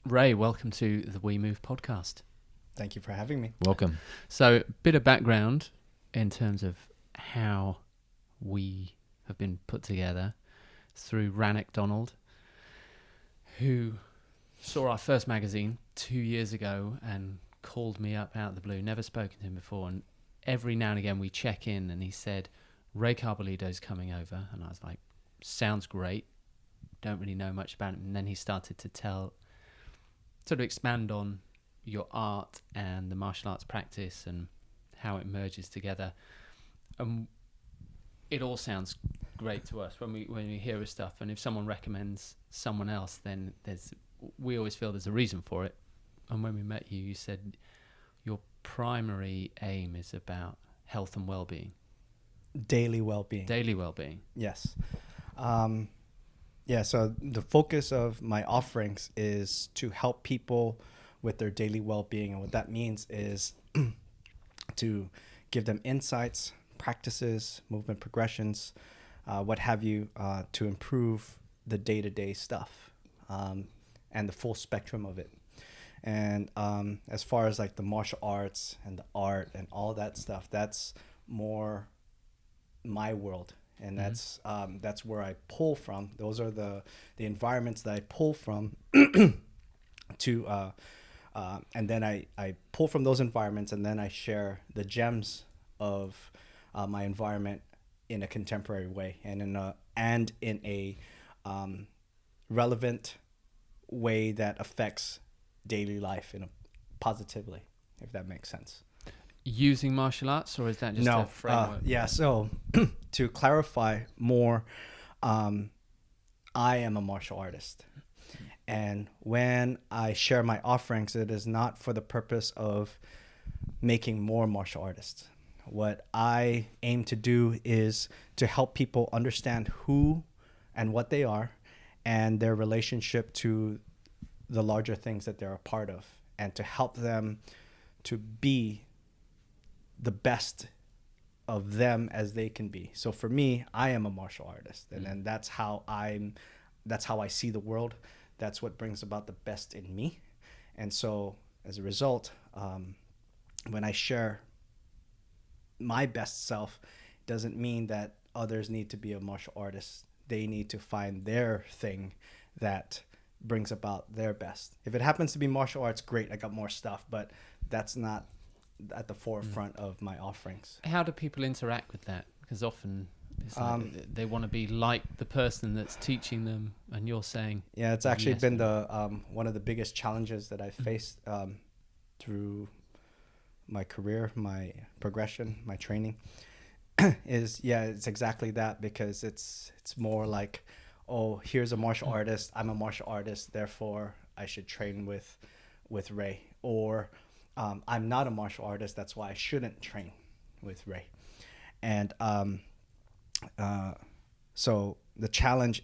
Ray, welcome to the weMove podcast. Thank you for having me. Welcome. So, a bit of background in terms of how we have been put together through Rannick Donald, who saw our first magazine 2 years ago and called me up out of the blue. Never spoken to him before, and every now and again we check in, and he said, Ray Carbullido's coming over, and I was like, sounds great. Don't really know much about him. And then he started to sort of expand on your art and the martial arts practice and how it merges together. It all sounds great to us when we hear his stuff, and if someone recommends someone else, then we always feel there's a reason for it. And when we met you, you said your primary aim is about health and well-being. Daily well-being. Daily well-being. Yes. So the focus of my offerings is to help people with their daily well-being. And what that means is to give them insights, practices, movement progressions, what have you, to improve the day-to-day stuff and the full spectrum of it. And as far as like the martial arts and the art and all that stuff, that's more my world. And that's where I pull from. Those are the environments that I pull from to and then I pull from those environments, and then I share the gems of my environment in a contemporary way and in a relevant way that affects daily life positively, if that makes sense. Using martial arts, or is that just a framework? So to clarify more, I am a martial artist. And when I share my offerings, it is not for the purpose of making more martial artists. What I aim to do is to help people understand who and what they are and their relationship to the larger things that they're a part of, and to help them to be the best of them as they can be. So for me, I am a martial artist, and then that's how I see the world. That's what brings about the best in me. And so as a result, when I share my best self, it doesn't mean that others need to be a martial artist. They need to find their thing that brings about their best. If it happens to be martial arts, great, I got more stuff, but that's not at the forefront of my offerings. How do people interact with that? Because often it's like they want to be like the person that's teaching them, and you're saying... Yeah, it's actually been the one of the biggest challenges that I've faced through my career, my progression, my training, is, it's exactly that, because it's more like, oh, here's a martial artist, I'm a martial artist, therefore I should train with Ray. Or I'm not a martial artist, that's why I shouldn't train with Ray. And so the challenge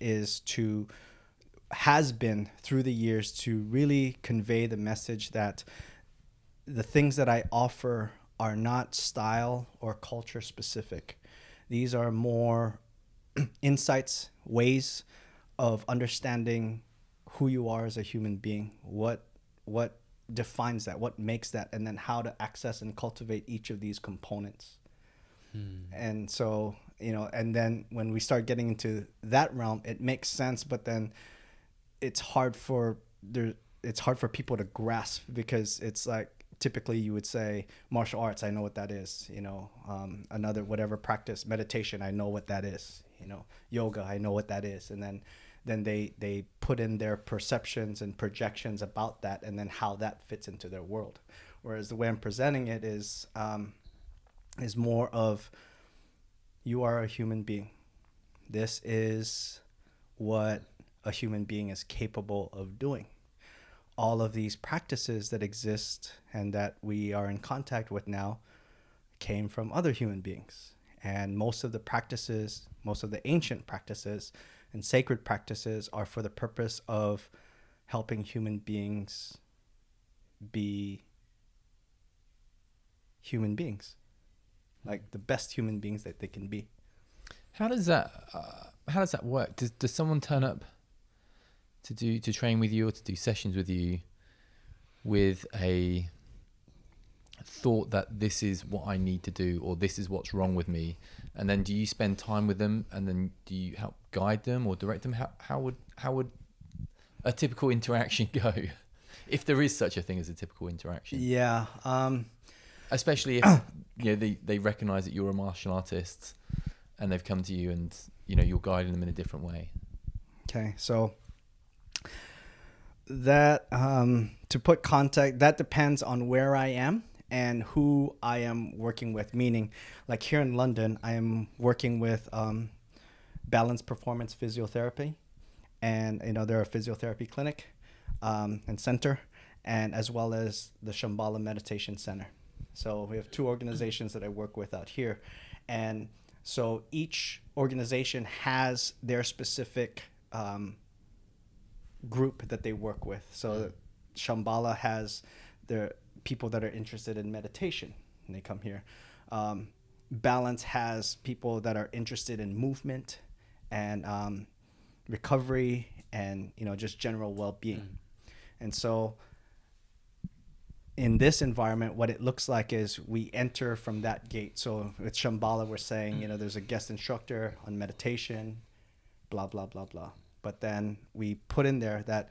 has been through the years to really convey the message that the things that I offer are not style or culture specific. These are more insights, ways of understanding who you are as a human being, what defines that, what makes that, and then how to access and cultivate each of these components. And so, and then when we start getting into that realm, it makes sense, but then it's hard for people to grasp, because it's like, typically you would say martial arts, I know what that is, another whatever practice, meditation, I know what that is, yoga, I know what that is. And then they put in their perceptions and projections about that, and then how that fits into their world. Whereas the way I'm presenting it is more of, you are a human being. This is what a human being is capable of doing. All of these practices that exist and that we are in contact with now came from other human beings. And most of the ancient practices and sacred practices are for the purpose of helping human beings be human beings, like the best human beings that they can be. How does that work? Does someone turn up to train with you or to do sessions with you with a thought that this is what I need to do or this is what's wrong with me, and then do you spend time with them and then do you help guide them or direct them? How would a typical interaction go, if there is such a thing as a typical interaction? Yeah. Especially if they recognize that you're a martial artist and they've come to you and you're guiding them in a different way. Okay, so that to put context, that depends on where I am and who I am working with. Meaning, like here in London, I am working with Balance Performance Physiotherapy, and they're a physiotherapy clinic and center, and as well as the Shambhala Meditation Center. So we have two organizations that I work with out here, and so each organization has their specific group that they work with. So Shambhala has their people that are interested in meditation, and they come here. Balance has people that are interested in movement and recovery and just general well-being. And so in this environment, what it looks like is we enter from that gate. So with Shambhala, we're saying there's a guest instructor on meditation, blah blah blah blah. But then we put in there that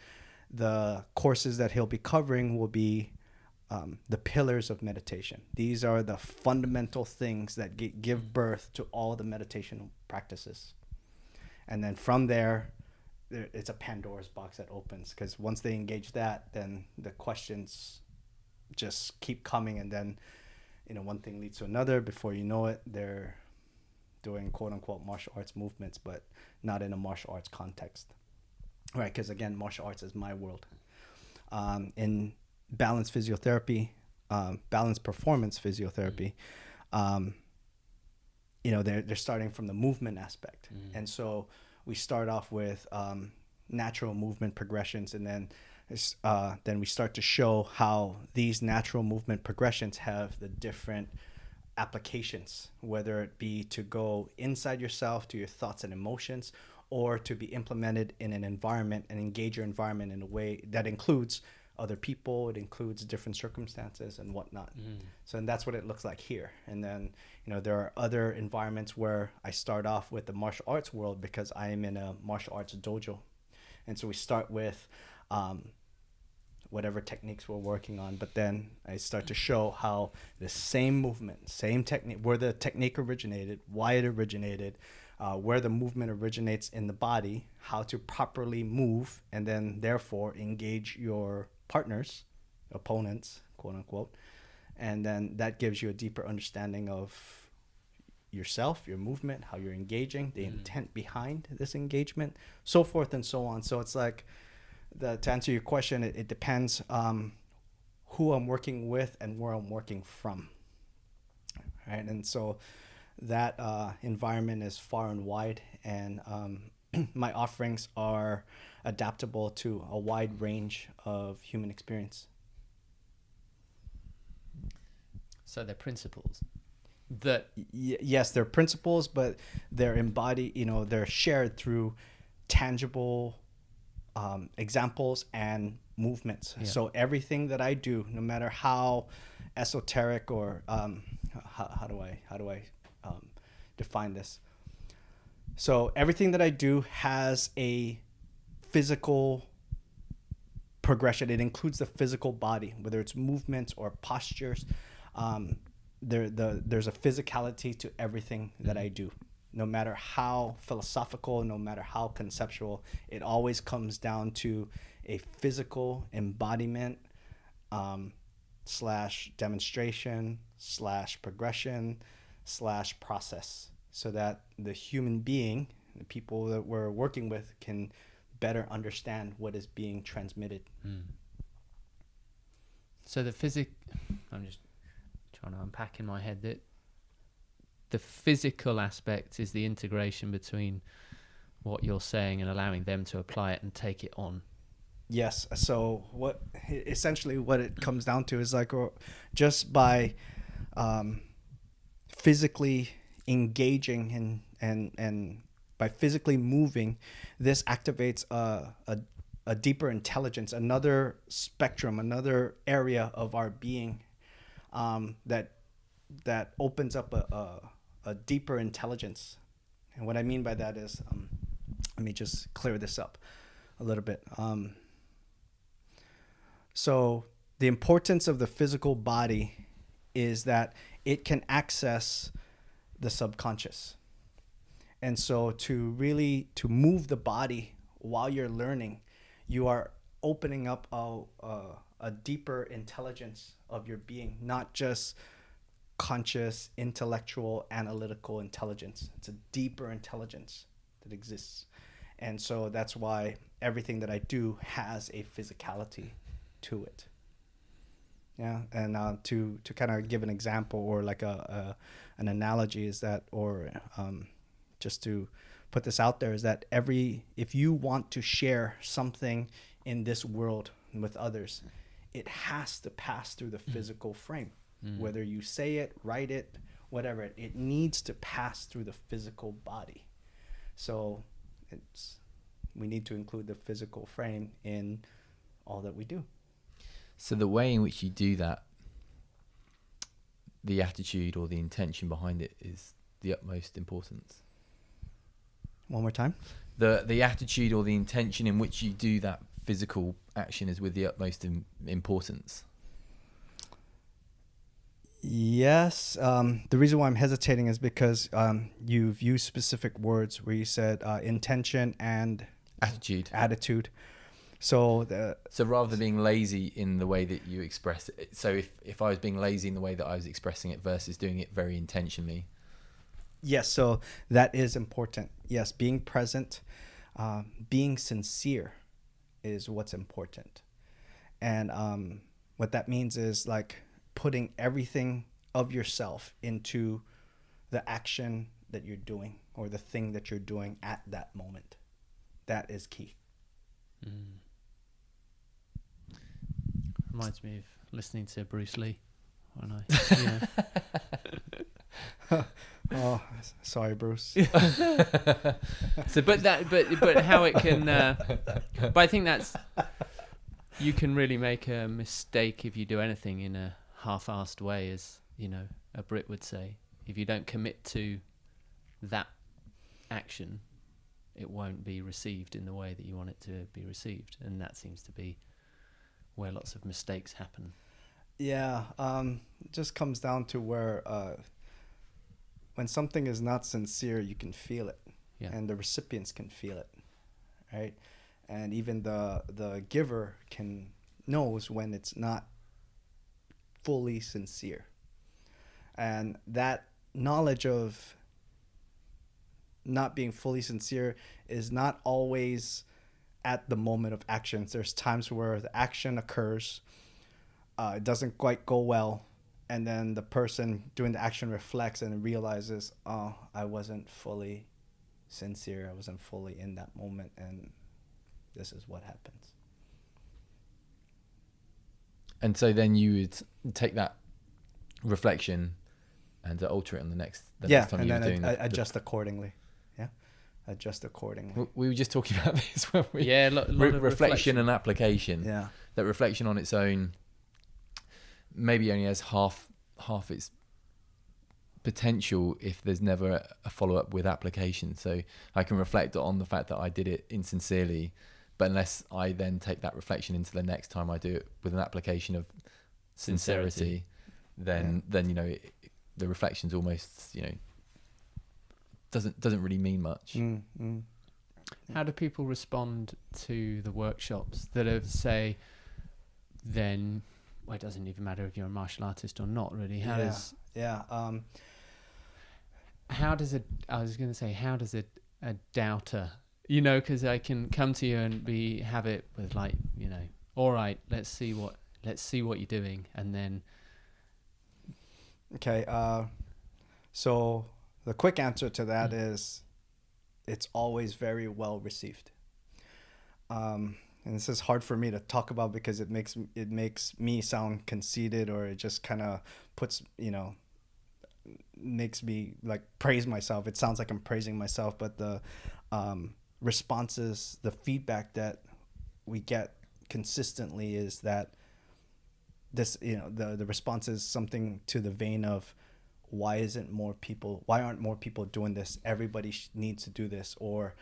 the courses that he'll be covering will be the pillars of meditation. These are the fundamental things that give birth to all the meditation practices. And then from there, it's a Pandora's box that opens, because once they engage that, then the questions just keep coming, and then one thing leads to another. Before you know it, they're doing quote unquote martial arts movements, but not in a martial arts context, right? Because again, martial arts is my world. In balance physiotherapy, balance performance physiotherapy, they're starting from the movement aspect. And so we start off with natural movement progressions, and then we start to show how these natural movement progressions have the different applications, whether it be to go inside yourself to your thoughts and emotions, or to be implemented in an environment and engage your environment in a way that includes other people, it includes different circumstances and whatnot. So and that's what it looks like here. And then there are other environments where I start off with the martial arts world, because I am in a martial arts dojo. And so we start with whatever techniques we're working on, but then I start to show how the same movement, same technique, where the technique originated, why it originated, where the movement originates in the body, how to properly move, and then therefore engage your partners, opponents, quote unquote. And then that gives you a deeper understanding of yourself, your movement, how you're engaging, the intent behind this engagement, so forth and so on. So it's like, to answer your question, it depends who I'm working with and where I'm working from, right? And so that environment is far and wide, and my offerings are adaptable to a wide range of human experience. So they're principles that yes, they're principles, but they're embodied, they're shared through tangible examples and movements. Yeah. So everything that I do, no matter how esoteric or how do I define this? So everything that I do has a physical progression. It includes the physical body, whether it's movements or postures. There's a physicality to everything that I do. No matter how philosophical, no matter how conceptual, it always comes down to a physical embodiment / demonstration / progression / process, so that the human being, the people that we're working with, can better understand what is being transmitted. So I'm just trying to unpack in my head that the physical aspect is the integration between what you're saying and allowing them to apply it and take it on. Yes. So what it comes down to is like, just by physically engaging and by physically moving, this activates a a deeper intelligence, another spectrum, another area of our being, that opens up a deeper intelligence. And what I mean by that is, let me just clear this up a little bit. So the importance of the physical body is that it can access the subconscious. And so to move the body while you're learning, you are opening up a deeper intelligence of your being, not just conscious, intellectual, analytical intelligence. It's a deeper intelligence that exists. And so that's why everything that I do has a physicality to it. Yeah. And to kind of give an example, or like an analogy, is that, or just to put this out there, is that if you want to share something in this world with others, it has to pass through the physical frame. Whether you say it, write it, whatever, it needs to pass through the physical body. So we need to include the physical frame in all that we do. So the way in which you do that, the attitude or the intention behind it is the utmost importance. One more time. The attitude or the intention in which you do that physical action is with the utmost importance. Yes. The reason why I'm hesitating is because you've used specific words where you said intention and attitude. So rather than being lazy in the way that you express it, so if I was being lazy in the way that I was expressing it versus doing it very intentionally. Yes, so that is important. Yes, being present, being sincere is what's important. And what that means is like putting everything of yourself into the action that you're doing, or the thing that you're doing at that moment. That is key. Reminds me of listening to Bruce Lee when Oh, sorry, Bruce. So, but how it can, but I think that's, you can really make a mistake if you do anything in a half-assed way, as a Brit would say. If you don't commit to that action, it won't be received in the way that you want it to be received, and that seems to be where lots of mistakes happen. Yeah, it just comes down to where when something is not sincere, you can feel it, and the recipients can feel it, right? And even the giver knows when it's not fully sincere. And that knowledge of not being fully sincere is not always at the moment of action. There's times where the action occurs, it doesn't quite go well, and then the person doing the action reflects and realizes, oh, I wasn't fully sincere, I wasn't fully in that moment, and this is what happens. And so then you would take that reflection and alter it on the next time and you were then doing adjust accordingly. Yeah, adjust accordingly. We were just talking about this when we lot of reflection and application. Yeah, that reflection on its own maybe only has half its potential if there's never a follow-up with application. So I can reflect on the fact that I did it insincerely, but unless I then take that reflection into the next time I do it with an application of sincerity, then the reflection's almost doesn't really mean much. How do people respond to the workshops that have, say, then, well, it doesn't even matter if you're a martial artist or not, really. How does a doubter, because I can come to you and have it with all right, let's see what you're doing, and then. Okay, so the quick answer to that is it's always very well received. And this is hard for me to talk about because it makes me sound conceited, or it just kind of puts, makes me like praise myself. It sounds like I'm praising myself, but the responses, the feedback that we get consistently is that this, the response is something to the vein of, why aren't more people doing this? Everybody needs to do this, or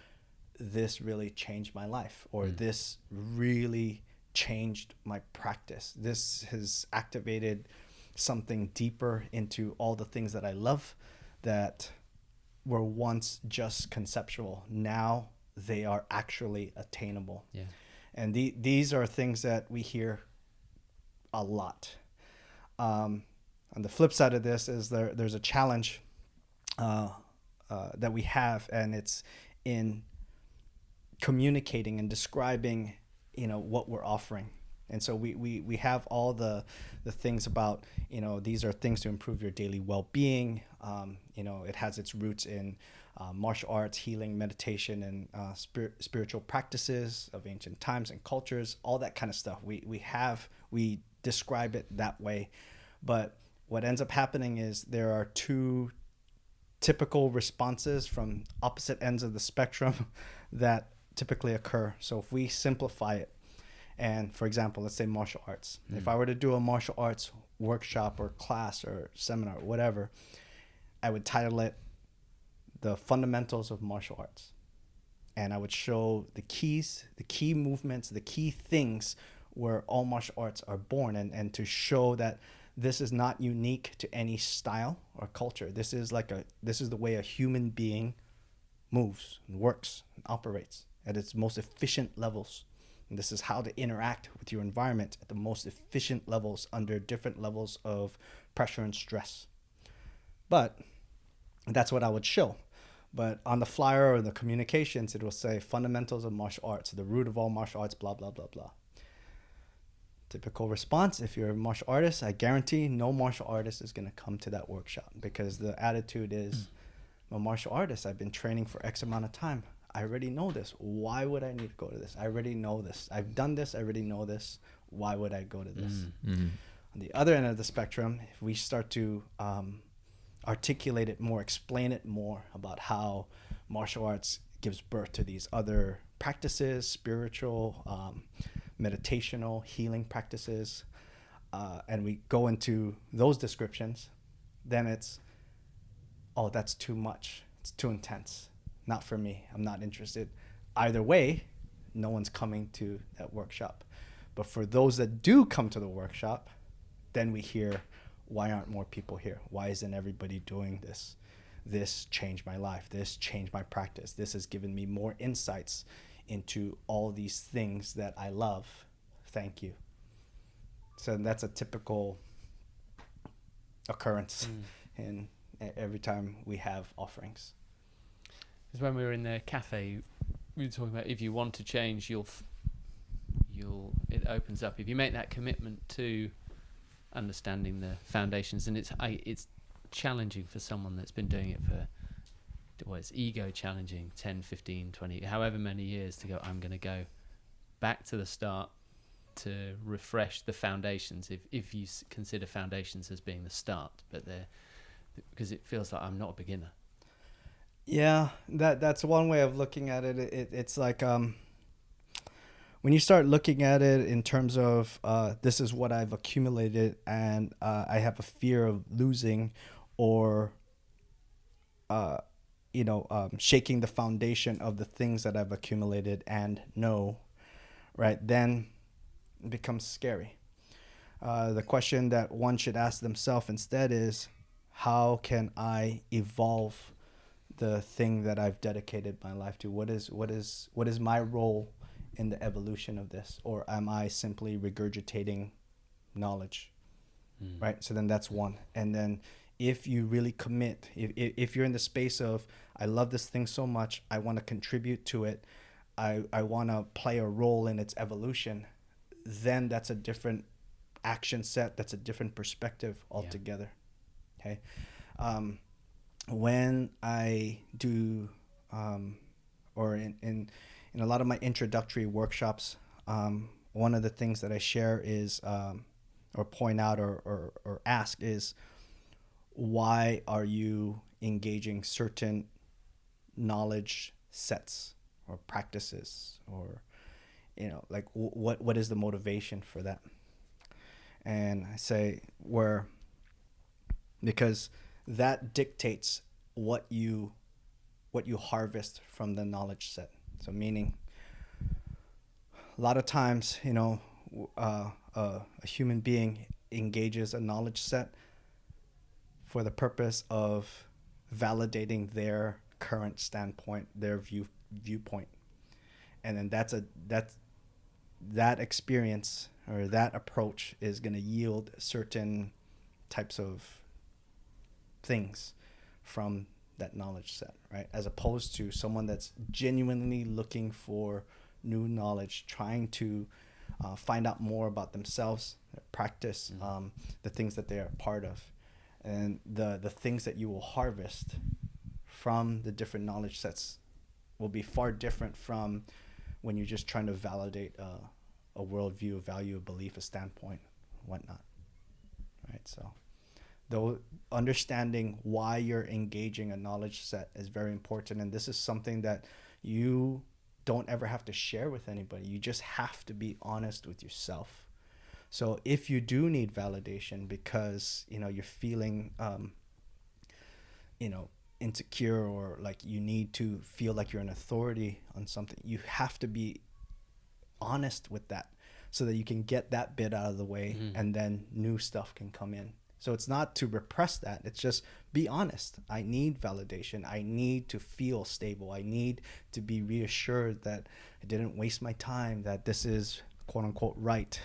this really changed my life, or this really changed my practice. This has activated something deeper into all the things that I love that were once just conceptual. Now they are actually attainable. Yeah. And these are things that we hear a lot. On the flip side of this is there's a challenge that we have, and it's in communicating and describing, what we're offering. And so we have all the things about, these are things to improve your daily well-being. It has its roots in martial arts, healing, meditation, and spiritual practices of ancient times and cultures, all that kind of stuff. We describe it that way. But what ends up happening is there are two typical responses from opposite ends of the spectrum that typically occur. So if we simplify it, and for example, let's say martial arts. If I were to do a martial arts workshop or class or seminar or whatever, I would title it The Fundamentals of Martial Arts. And I would show the keys, the key movements, the key things where all martial arts are born, and to show that this is not unique to any style or culture. This is the way a human being moves and works and operates at its most efficient levels. And this is how to interact with your environment at the most efficient levels under different levels of pressure and stress. But that's what I would show. But on the flyer or the communications, it will say fundamentals of martial arts, the root of all martial arts, blah, blah, blah, blah. Typical response, if you're a martial artist, I guarantee no martial artist is going to come to that workshop, because the attitude is, I'm a martial artist. I've been training for X amount of time. I already know this. Why would I need to go to this? I already know this. I've done this. I already know this. Why would I go to this? On the other end of the spectrum, if we start to articulate it more, explain it more about how martial arts gives birth to these other practices, spiritual, meditational, healing practices, and we go into those descriptions, then it's, oh, that's too much. It's too intense. Not for me. I'm not interested. Either way, no one's coming to that workshop. But for those that do come to the workshop, then we hear, why aren't more people here? Why isn't everybody doing this? This changed my life. This changed my practice. This has given me more insights into all these things that I love. Thank you. So that's a typical occurrence in every time we have offerings. Because when we were in the cafe, we were talking about, if you want to change, it opens up. If you make that commitment to understanding the foundations, and it's challenging for someone that's been doing it for, well, it's ego challenging, 10, 15, 20, however many years, to go, I'm going to go back to the start to refresh the foundations, if you consider foundations as being the start, but because it feels like I'm not a beginner. Yeah, that's one way of looking at it. It's like when you start looking at it in terms of this is what I've accumulated, and I have a fear of losing, or shaking the foundation of the things that I've accumulated and know, right? Then it becomes scary. The question that one should ask themselves instead is, how can I evolve the thing that I've dedicated my life to? What is my role in the evolution of this? Or am I simply regurgitating knowledge? Right? So then that's one. And then if you really commit, if you're in the space of, I love this thing so much, I want to contribute to it, I want to play a role in its evolution, then that's a different action set. That's a different perspective altogether. Yeah. Okay. When I do, or in a lot of my introductory workshops, one of the things that I share is, or point out or ask is, why are you engaging certain knowledge sets or practices or you know, like what is the motivation for that? And I say because that dictates what you harvest from the knowledge set. So meaning, a lot of times, you know, a human being engages a knowledge set for the purpose of validating their current standpoint, their viewpoint, and then that experience or that approach is going to yield certain types of things from that knowledge set, right? As opposed to someone that's genuinely looking for new knowledge, trying to find out more about themselves, their practice, the things that they are part of, and the things that you will harvest from the different knowledge sets will be far different from when you're just trying to validate a worldview, a value, a belief, a standpoint, whatnot, right? So though understanding why you're engaging a knowledge set is very important, and this is something that you don't ever have to share with anybody. You just have to be honest with yourself. So if you do need validation because, you know, you're feeling you know, insecure, or like you need to feel like you're an authority on something, you have to be honest with that so that you can get that bit out of the way, and then new stuff can come in. So it's not to repress that. It's just be honest. I need validation. I need to feel stable. I need to be reassured that I didn't waste my time, that this is quote unquote right?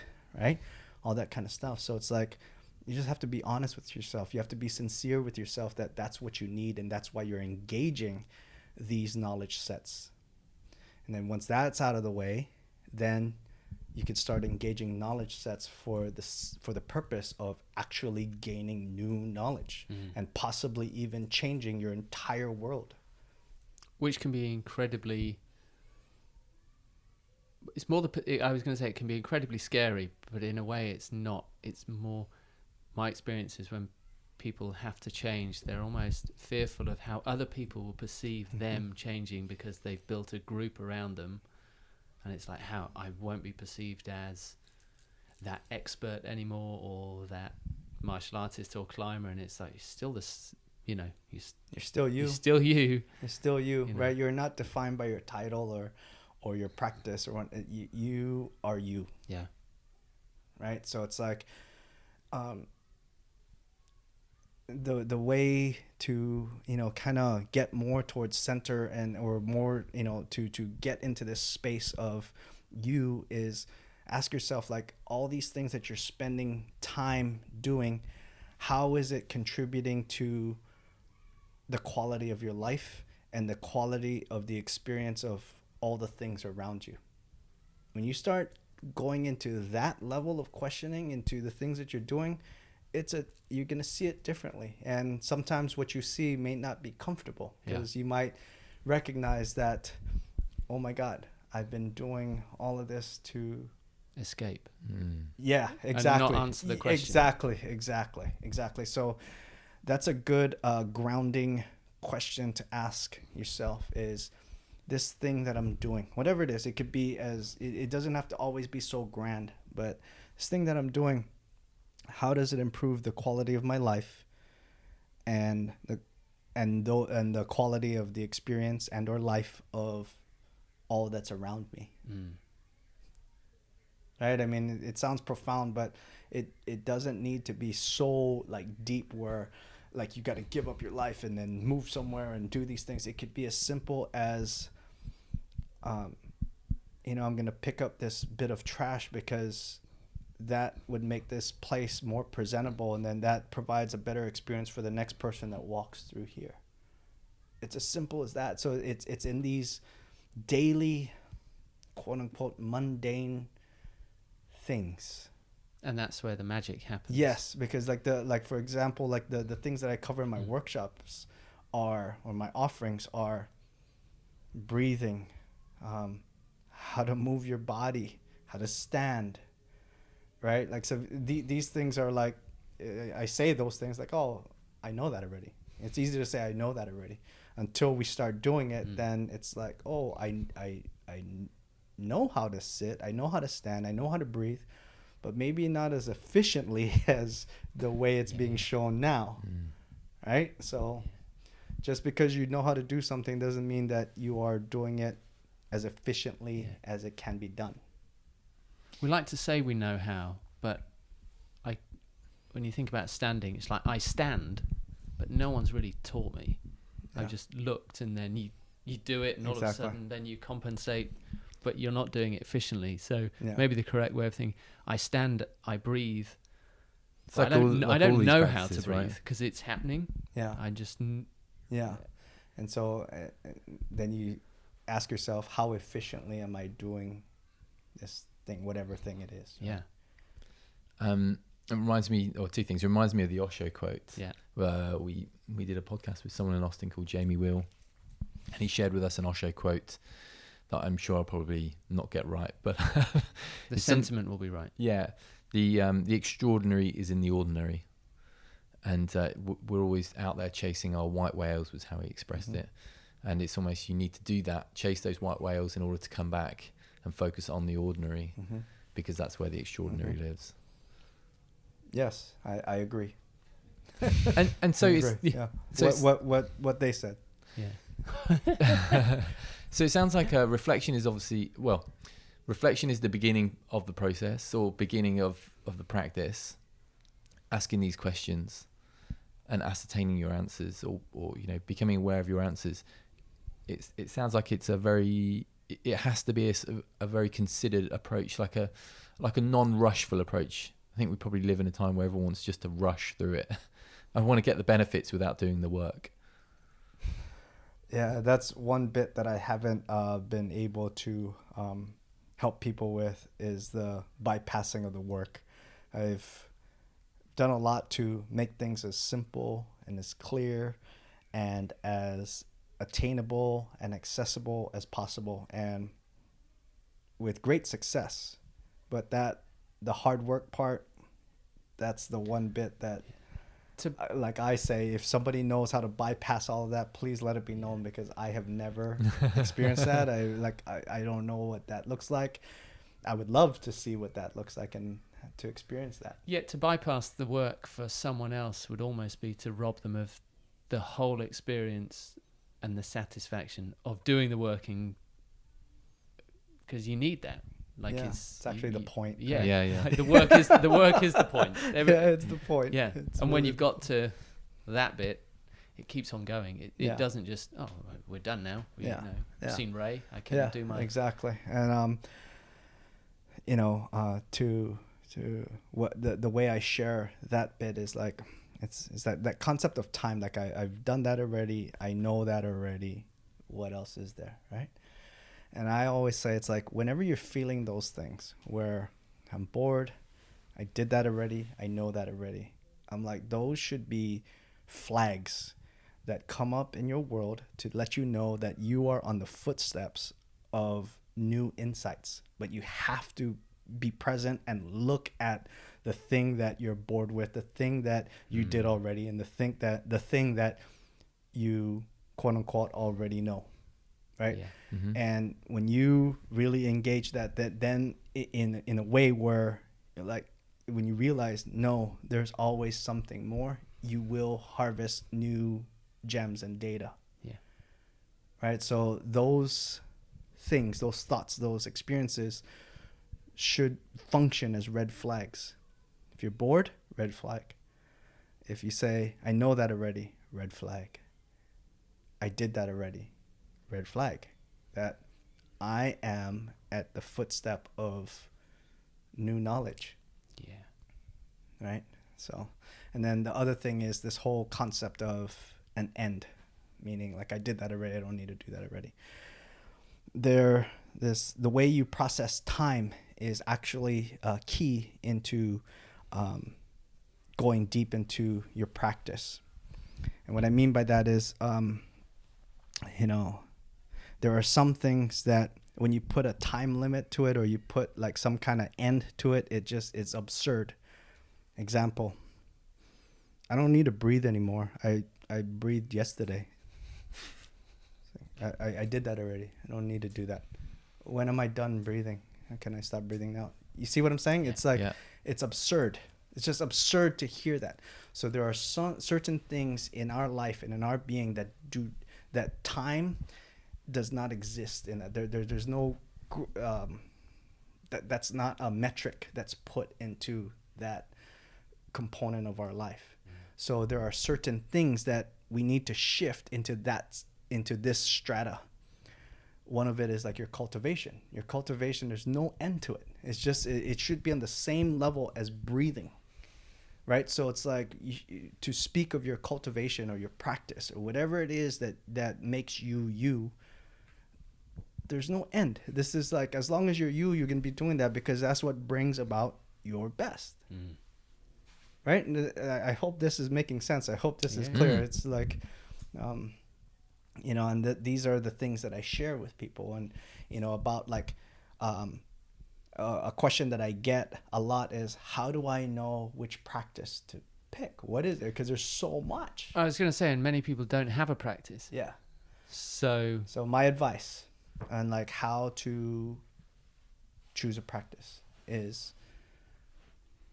All that kind of stuff. So it's like, you just have to be honest with yourself. You have to be sincere with yourself that that's what you need, and that's why you're engaging these knowledge sets. And then once that's out of the way, then you could start engaging knowledge sets for the purpose of actually gaining new knowledge, and possibly even changing your entire world. Which can be incredibly... It's more I was going to say it can be incredibly scary, but in a way it's not. It's more... My experience is when people have to change, they're almost fearful of how other people will perceive them changing because they've built a group around them. And it's like, how I won't be perceived as that expert anymore, or that martial artist or climber. And it's like, you're still this, you know, you're still you. You're still you. You're still you, You know? right? You're not defined by your title or your practice or what. You are you. Yeah. Right. So it's like, the way to, you know, kind of get more towards center or more, you know, to get into this space of you is ask yourself, like, all these things that you're spending time doing, how is it contributing to the quality of your life and the quality of the experience of all the things around you? When you start going into that level of questioning into the things that you're doing, you're going to see it differently. And sometimes what you see may not be comfortable, because you might recognize that, oh my God, I've been doing all of this to escape. Yeah, exactly. And not answer the question. Exactly. So that's a good grounding question to ask yourself is, this thing that I'm doing, whatever it is, it could be it doesn't have to always be so grand, but this thing that I'm doing, how does it improve the quality of my life and the quality of the experience and or life of all that's around me? Right? I mean, it sounds profound, but it doesn't need to be so like deep where like you got to give up your life and then move somewhere and do these things. It could be as simple as, you know, I'm going to pick up this bit of trash because that would make this place more presentable, and then that provides a better experience for the next person that walks through here. It's as simple as that. So it's in these daily, quote unquote, mundane things. And that's where the magic happens. Yes, because for example, like the things that I cover in my workshops or my offerings are breathing, how to move your body, how to stand, right? Like, so these things are like, I say those things like, oh, I know that already. It's easy to say I know that already. Until we start doing it, then it's like, oh, I know how to sit, I know how to stand, I know how to breathe, but maybe not as efficiently as the way it's being shown now. Right? So just because you know how to do something doesn't mean that you are doing it as efficiently as it can be done. We like to say we know how, but when you think about standing, it's like I stand, but no one's really taught me. Yeah. I just looked, and then you do it, and all of a Exactly. sudden then you compensate, but you're not doing it efficiently. So Yeah. maybe the correct way of thinking, I stand, I breathe. It's But like I don't all these know how to practices, breathe right? because it's happening. Yeah. I just Yeah. And so then you ask yourself, how efficiently am I doing this thing, whatever thing it is? yeah. It reminds me, or two things. It reminds me of the Osho quote. Yeah. We did a podcast with someone in Austin called Jamie Wheel, and he shared with us an Osho quote that I'm sure I'll probably not get right, but The sentiment will be right. yeah, the extraordinary is in the ordinary, and we're always out there chasing our white whales, was how he expressed it, and it's almost you need to do that, chase those white whales in order to come back and focus on the ordinary, because that's where the extraordinary lives. Yes, I agree. And so I it's agree. Yeah. so What they said. Yeah. So it sounds like reflection is obviously, reflection is the beginning of the process or beginning of the practice, asking these questions and ascertaining your answers or becoming aware of your answers. It sounds like it's it has to be a very considered approach, like a non-rushful approach. I think we probably live in a time where everyone wants just to rush through it. I want to get the benefits without doing the work. Yeah, that's one bit that I haven't been able to help people with is the bypassing of the work. I've done a lot to make things as simple and as clear and as attainable and accessible as possible, and with great success. But the hard work part, that's the one bit that, like I say, if somebody knows how to bypass all of that, please let it be known, because I have never experienced that. I don't know what that looks like. I would love to see what that looks like and to experience that. Yet to bypass the work for someone else would almost be to rob them of the whole experience and the satisfaction of doing the working, because you need that. Like it's actually the point. Yeah. Yeah. Like the work is the point. It's the point. Yeah. It's and when really you've got to that bit, it keeps on going. It Yeah. doesn't just, we're done now. Yeah. I've seen Ray. I can do my exactly. And to what the way I share that bit is like, it's that concept of time. Like I've done that already. I know that already. What else is there, right? And I always say, it's like whenever you're feeling those things where I'm bored, I did that already, I know that already. I'm like, those should be flags that come up in your world to let you know that you are on the footsteps of new insights. But you have to be present and look at the thing that you're bored with, the thing that you did already, and the thing that you quote unquote already know. Right. Yeah. Mm-hmm. And when you really engage that then in a way where, like, when you realize, no, there's always something more, you will harvest new gems and data. Yeah. Right. So those things, those thoughts, those experiences should function as red flags. If you're bored, red flag. If you say, I know that already, red flag. I did that already, red flag. That I am at the footstep of new knowledge. Yeah. Right? So, and then the other thing is this whole concept of an end, meaning like, I did that already, I don't need to do that already. The way you process time is actually key into going deep into your practice. And what I mean by that is, there are some things that when you put a time limit to it, or you put like some kind of end to it, it's absurd. Example, I don't need to breathe anymore. I breathed yesterday. I did that already. I don't need to do that. when am I done breathing? Can I stop breathing now? You see what I'm saying? It's like, Yeah. it's absurd. It's just absurd to hear that. So there are certain things in our life and in our being that time does not exist in that. There's no, that's not a metric that's put into that component of our life. So there are certain things that we need to shift into this strata. One of it is like your cultivation. Your cultivation, there's no end to it. It's just, it should be on the same level as breathing, right? So it's like to speak of your cultivation or your practice or whatever it is that makes you, there's no end. This is like, as long as you're going to be doing that, because that's what brings about your best. Right? And I hope this is making sense. I hope this is clear. It's like, you know, and these are the things that I share with people. And, you know, about like, a question that I get a lot is, how do I know which practice to pick? What is it? Because there's so much. I was going to say, and many people don't have a practice. Yeah. So my advice on like how to choose a practice is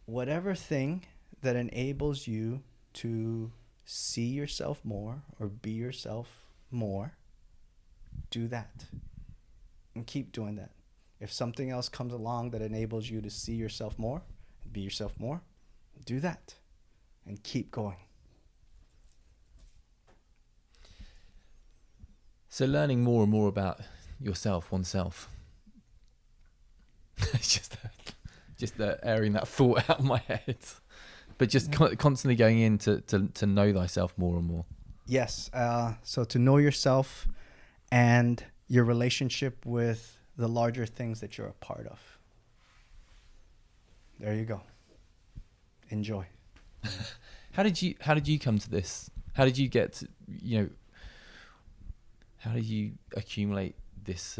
whatever thing that enables you to see yourself more or be yourself more, do that and keep doing that. If something else comes along that enables you to see yourself more, be yourself more, do that and keep going. So learning more and more about yourself, oneself. It's just airing that thought out of my head. But just constantly going in to know thyself more and more. Yes. So to know yourself and your relationship with the larger things that you're a part of. There you go. Enjoy. How did you come to this? How did you get to, you know, how did you accumulate this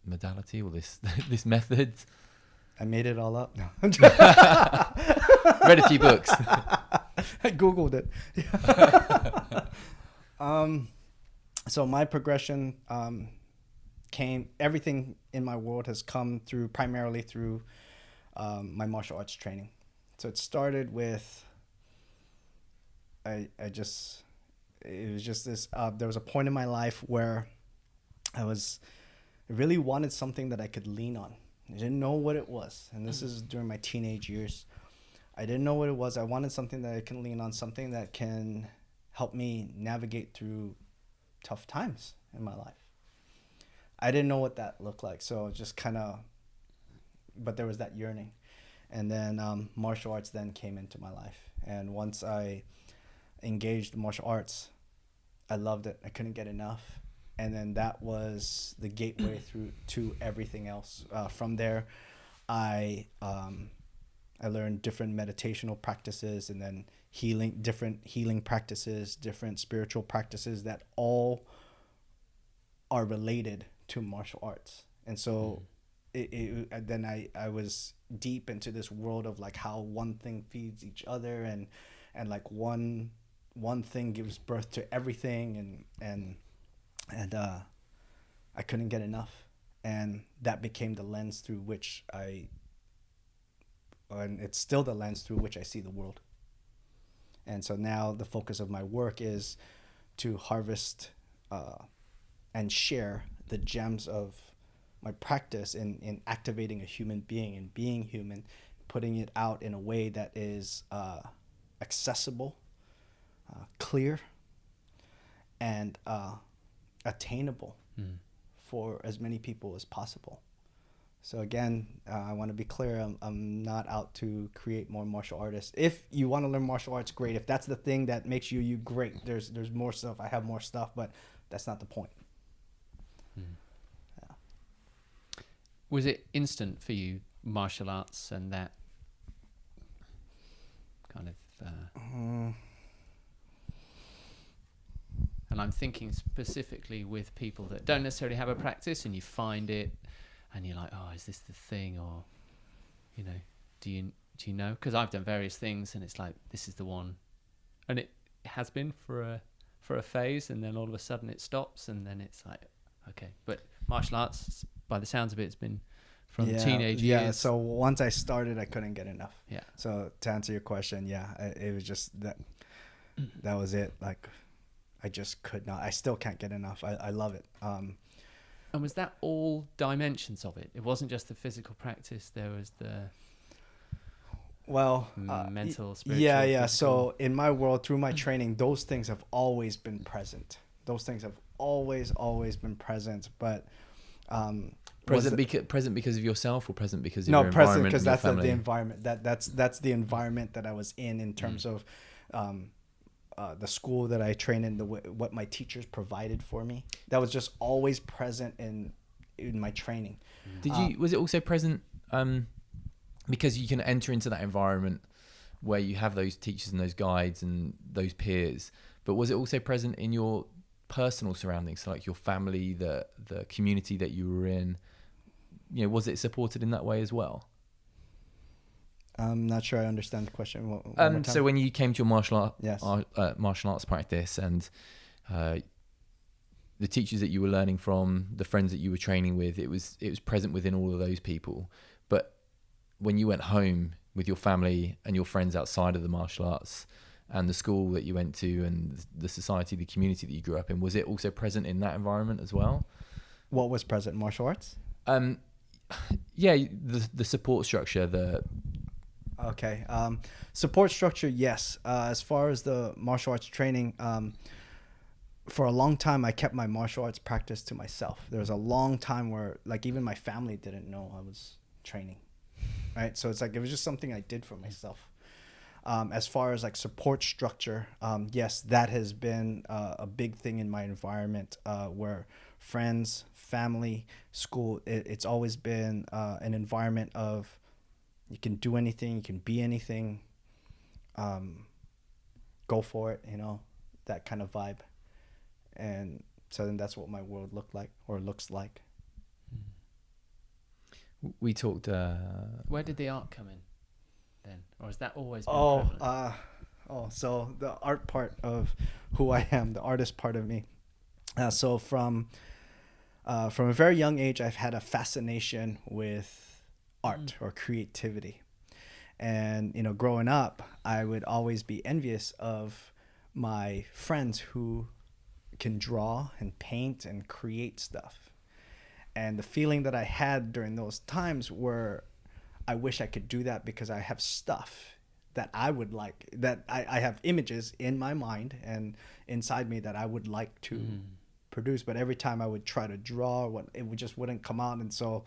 modality or this method? I made it all up. No. Read a few books. I Googled it. So my progression everything in my world has come primarily through my martial arts training. So it started with, it was just this, there was a point in my life where I really wanted something that I could lean on. I didn't know what it was. And this is during my teenage years. I didn't know what it was. I wanted something that I can lean on, something that can help me navigate through tough times in my life. I didn't know what that looked like. So just kind of, but there was that yearning. And then martial arts then came into my life. And once I engaged in martial arts, I loved it. I couldn't get enough. And then that was the gateway through to everything else. From there, I learned different meditational practices, and then different healing practices, different spiritual practices that all are related to martial arts. And so then I was deep into this world of like how one thing feeds each other, and like one thing gives birth to everything, and I couldn't get enough. And that became the lens through which and it's still the lens through which I see the world. And so now the focus of my work is to harvest and share the gems of my practice in activating a human being and being human, putting it out in a way that is accessible, clear, and attainable for as many people as possible. So again, I want to be clear, I'm not out to create more martial artists. If you want to learn martial arts, great. If that's the thing that makes you great, there's more stuff. I have more stuff, but that's not the point. Yeah. Was it instant for you, martial arts and that kind of... And I'm thinking specifically with people that don't necessarily have a practice, and you find it and you're like, oh, is this the thing? Or, you know, do you know? Because I've done various things and it's like, this is the one. And it has been for a phase, and then all of a sudden it stops, and then it's like, okay. But martial arts, by the sounds of it, it's been from Yeah, teenage yeah. years. So once I started, I couldn't get enough. Yeah. So to answer your question, yeah, it was just that. That was it. Like, I just could not. I still can't get enough. I love it. And was that all dimensions of it? It wasn't just the physical practice. There was the mental, spiritual. Yeah. Physical. So in my world, through my training, those things have always been present. Those things have always been present. But present because of yourself, or present because of no, your present environment because and your that's the family? environment. That's the environment that I was in terms of the school that I trained in, what my teachers provided for me. That was just always present in my training. Was it also present because you can enter into that environment where you have those teachers and those guides and those peers, but was it also present in your personal surroundings, so like your family, the community that you were in? You know, was it supported in that way as well? I'm not sure I understand the question. One more time. So when you came to your martial arts practice, and the teachers that you were learning from, the friends that you were training with, it was present within all of those people. But when you went home with your family and your friends outside of the martial arts, and the school that you went to, and the society, the community that you grew up in, was it also present in that environment as well? What was present? Martial arts? Yeah, the support structure, Okay. Support structure, yes. As far as the martial arts training, for a long time, I kept my martial arts practice to myself. There was a long time where, like, even my family didn't know I was training, right? So it's like, it was just something I did for myself. As far as like support structure, yes, that has been a big thing in my environment, where friends, family, school, it's always been an environment of, you can do anything, you can be anything, go for it, that kind of vibe. And so then that's what my world looked like, or looks like. We talked... Where did the art come in then? Or has that always been prevalent? So the art part of who I am, the artist part of me. So from a very young age, I've had a fascination with art or creativity. And, growing up, I would always be envious of my friends who can draw and paint and create stuff. And the feeling that I had during those times were, I wish I could do that, because I have stuff that I would like, that I have images in my mind and inside me that I would like to produce. But every time I would try to draw, it just wouldn't come out. And so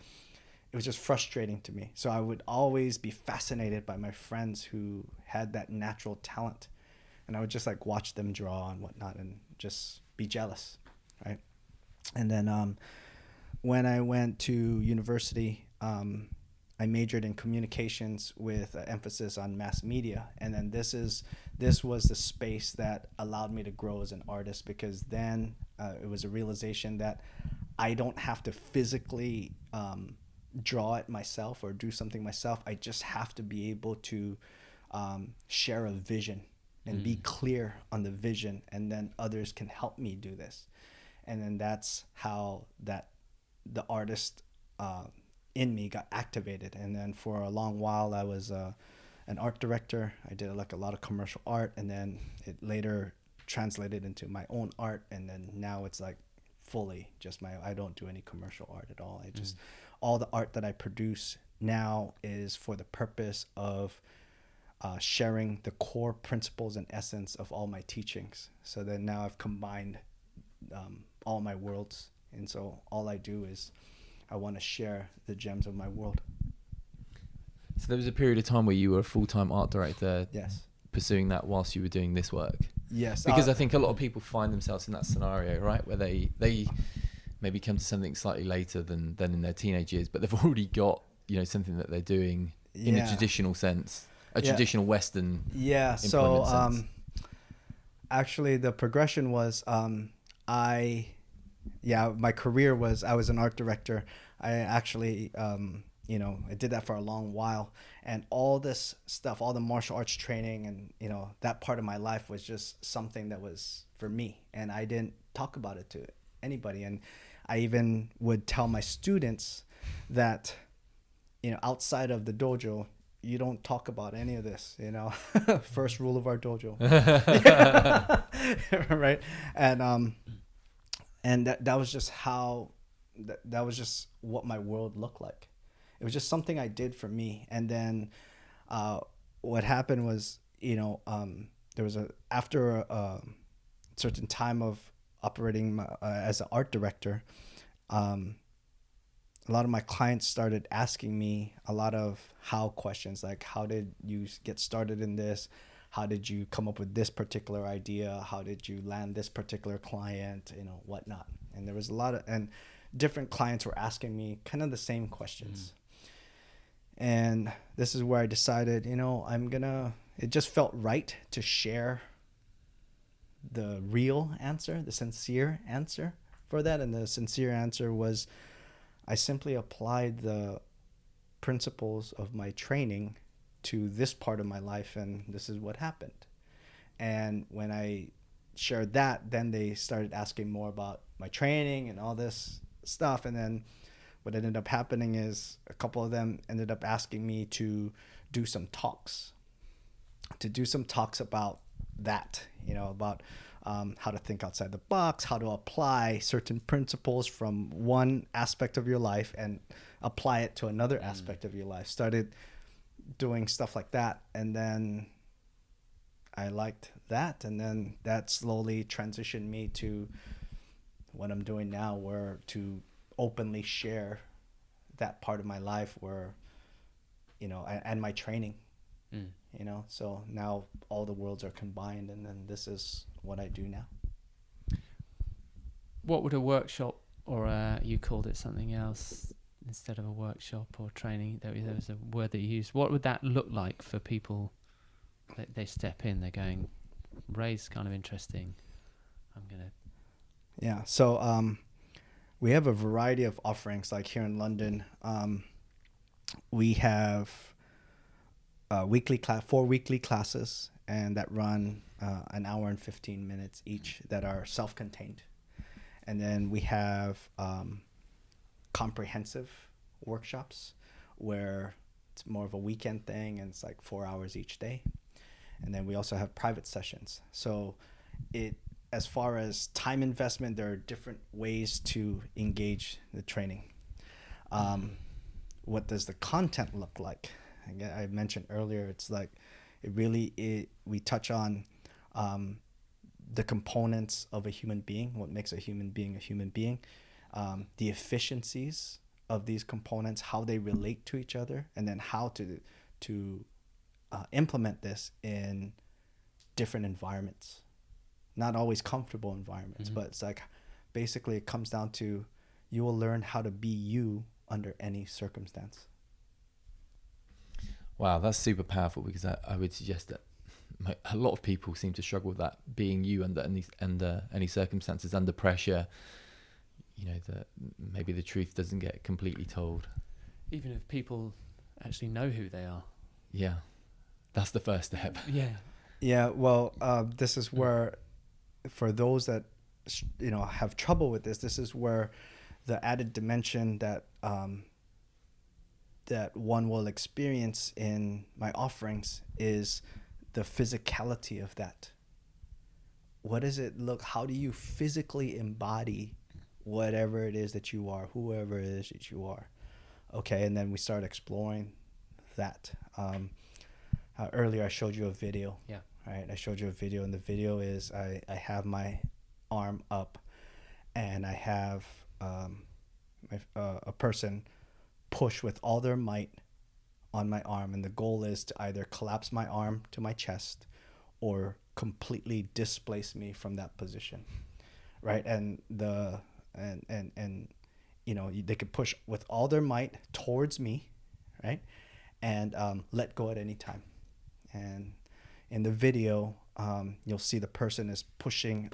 it was just frustrating to me. So I would always be fascinated by my friends who had that natural talent. And I would just like watch them draw and whatnot and just be jealous, right? And then when I went to university, I majored in communications with an emphasis on mass media. And then this was the space that allowed me to grow as an artist, because then it was a realization that I don't have to physically draw it myself or do something myself. I just have to be able to share a vision and be clear on the vision, and then others can help me do this. And then that's how the artist in me got activated. And then for a long while, I was an art director. I did like a lot of commercial art, and then it later translated into my own art. And then now it's like fully just I don't do any commercial art at all. I just, all the art that I produce now is for the purpose of sharing the core principles and essence of all my teachings. So then now I've combined all my worlds. And so all I do is I want to share the gems of my world. So there was a period of time where you were a full-time art director. Yes. Pursuing that whilst you were doing this work. Yes. Because I think a lot of people find themselves in that scenario, right? Where they maybe come to something slightly later than in their teenage years, but they've already got, something that they're doing in a traditional sense, traditional Western So sense. Actually the progression was my career was, I was an art director. I actually I did that for a long while, and all this stuff, all the martial arts training and that part of my life was just something that was for me, and I didn't talk about it to anybody. And I even would tell my students that, outside of the dojo, you don't talk about any of this, first rule of our dojo. Right. And that was just how, that was just what my world looked like. It was just something I did for me. And then what happened was, there was after a certain time of operating as an art director, a lot of my clients started asking me a lot of how questions, like, how did you get started in this? How did you come up with this particular idea? How did you land this particular client, whatnot? And there was a lot of, and different clients were asking me kind of the same questions. And this is where I decided, it just felt right to share the real answer, the sincere answer for that. And the sincere answer was, I simply applied the principles of my training to this part of my life, and this is what happened. And when I shared that, then they started asking more about my training and all this stuff. And then what ended up happening is a couple of them ended up asking me to do some talks about that, about how to think outside the box, how to apply certain principles from one aspect of your life and apply it to another aspect of your life. Started doing stuff like that. And then I liked that. And then that slowly transitioned me to what I'm doing now, where to openly share that part of my life where, and my training. So now all the worlds are combined, and then this is what I do now. What would a workshop, or you called it something else instead of a workshop or training, there was a word that you used. What would that look like for people that they step in, they're going, Ray's kind of interesting, I'm going to... Yeah, so we have a variety of offerings. Like here in London, we have four weekly classes, and that run an hour and 15 minutes each, that are self-contained. And then we have comprehensive workshops where it's more of a weekend thing, and it's like 4 hours each day. And then we also have private sessions. So as far as time investment, there are different ways to engage the training. What does the content look like? Again, I mentioned earlier, it's like we touch on the components of a human being, what makes a human being, the efficiencies of these components, how they relate to each other, and then how to implement this in different environments. Not always comfortable environments, but it's like, basically it comes down to, you will learn how to be you under any circumstance. Wow, that's super powerful, because I would suggest that a lot of people seem to struggle with that, being you under any circumstances, under pressure. That maybe the truth doesn't get completely told. Even if people actually know who they are. Yeah, that's the first step. Yeah. Yeah, well, this is where, for those that have trouble with this is where the added dimension that that one will experience in my offerings is the physicality of that. What does it look? How do you physically embody whatever it is that you are, whoever it is that you are? Okay, and then we start exploring that. Earlier I showed you a video. Yeah. Right, I showed you a video, and the video is I have my arm up, and I have a person push with all their might on my arm, and the goal is to either collapse my arm to my chest or completely displace me from that position, right? And they could push with all their might towards me, right, and let go at any time. And in the video, you'll see the person is pushing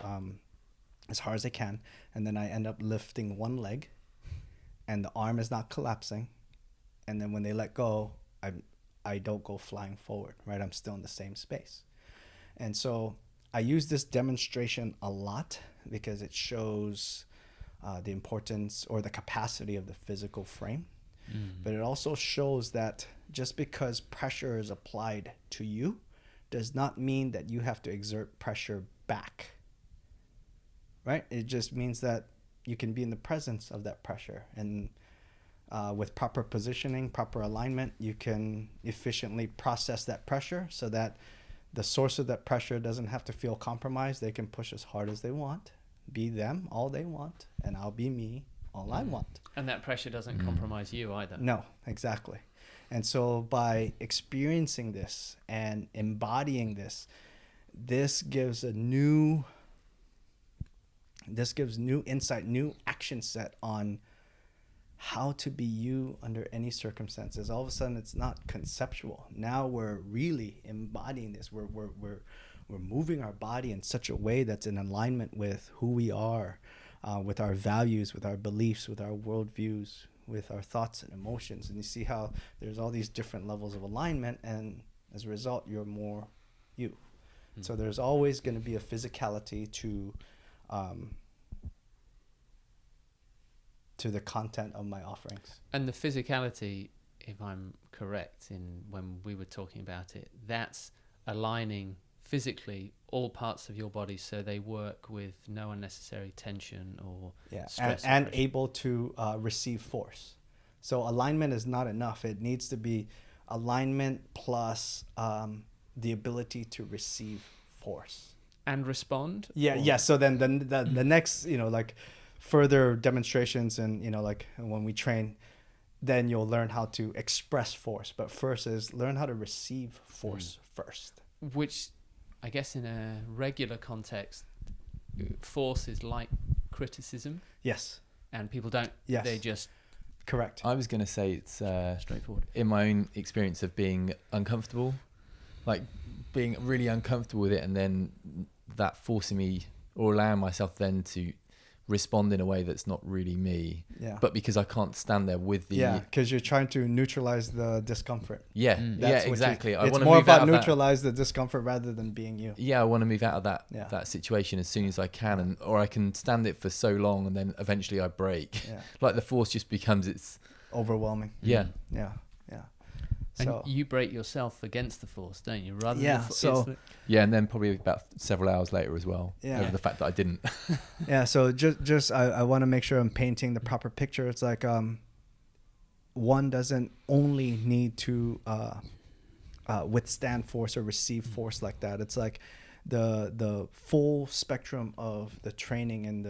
as hard as they can, and then I end up lifting one leg, and the arm is not collapsing. And then when they let go, I don't go flying forward, right? I'm still in the same space. And so I use this demonstration a lot because it shows the importance or the capacity of the physical frame. But it also shows that just because pressure is applied to you does not mean that you have to exert pressure back, right? It just means that you can be in the presence of that pressure, and with proper positioning, proper alignment, you can efficiently process that pressure so that the source of that pressure doesn't have to feel compromised. They can push as hard as they want, be them all they want, and I'll be me all I want. And that pressure doesn't compromise you either. No, exactly. And so by experiencing this and embodying this, this gives new insight, new action set on how to be you under any circumstances. All of a sudden, it's not conceptual. Now we're really embodying this. We're moving our body in such a way that's in alignment with who we are, with our values, with our beliefs, with our worldviews, with our thoughts and emotions. And you see how there's all these different levels of alignment, and as a result, you're more you. So there's always going to be a physicality to the content of my offerings. And the physicality, if I'm correct in when we were talking about it, that's aligning physically all parts of your body so they work with no unnecessary tension or stress. And able to receive force. So alignment is not enough. It needs to be alignment plus the ability to receive force. And respond? Yeah. So then the next, like further demonstrations and, like when we train, then you'll learn how to express force. But first is learn how to receive force first. Which I guess in a regular context, force is like criticism. Yes. And people don't, Yes. they just... Correct. I was going to say it's straightforward. in my own experience of being uncomfortable, like being really uncomfortable with it, and then that forcing me or allowing myself then to respond in a way that's not really me. Yeah. But because I can't stand there with the... Yeah, because you're trying to neutralize the discomfort. Yeah, That's yeah, what exactly. I It's want to more move out about of neutralize the discomfort rather than being you. Yeah, I want to move out of that Yeah. that situation as soon as I can, and or I can stand it for so long, and then eventually I break. Yeah. Like the force just becomes its... Overwhelming. Yeah. Yeah. And So you break yourself against the force, don't you? Rather Yeah, than so- Yeah, and then probably about several hours later as well, Yeah. over the fact that I didn't. yeah, so just I want to make sure I'm painting the proper picture. It's like one doesn't only need to withstand force or receive force like that. It's like the full spectrum of the training and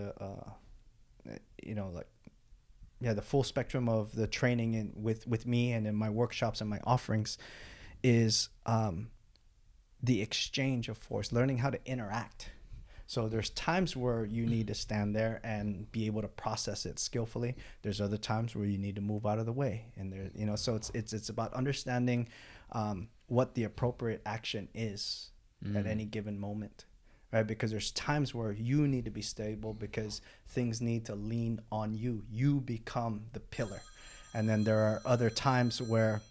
the full spectrum of the training with me and in my workshops and my offerings is the exchange of force, learning how to interact. So there's times where you need to stand there and be able to process it skillfully. There's other times where you need to move out of the way, and there, so it's about understanding what the appropriate action is at any given moment. Right, because there's times where you need to be stable because things need to lean on you. You become the pillar, and then there are other times where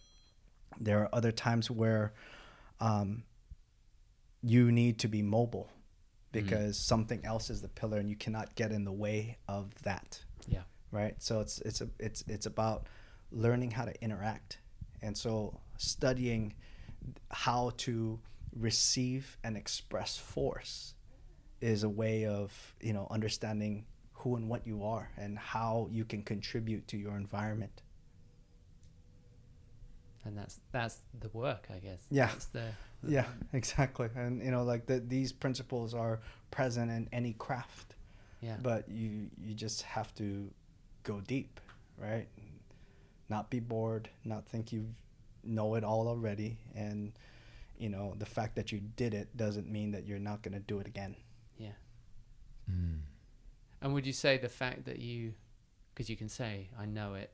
you need to be mobile because something else is the pillar, and you cannot get in the way of that. Yeah. Right. So it's about learning how to interact, and so studying how to receive and express force is a way of understanding who and what you are and how you can contribute to your environment. And that's the work, I guess. Yeah. That's the Yeah, exactly. And these principles are present in any craft. Yeah. But you just have to go deep, right? Not be bored, not think you know it all already, and the fact that you did it doesn't mean that you're not going to do it again. Yeah. And would you say the fact that because you can say, I know it,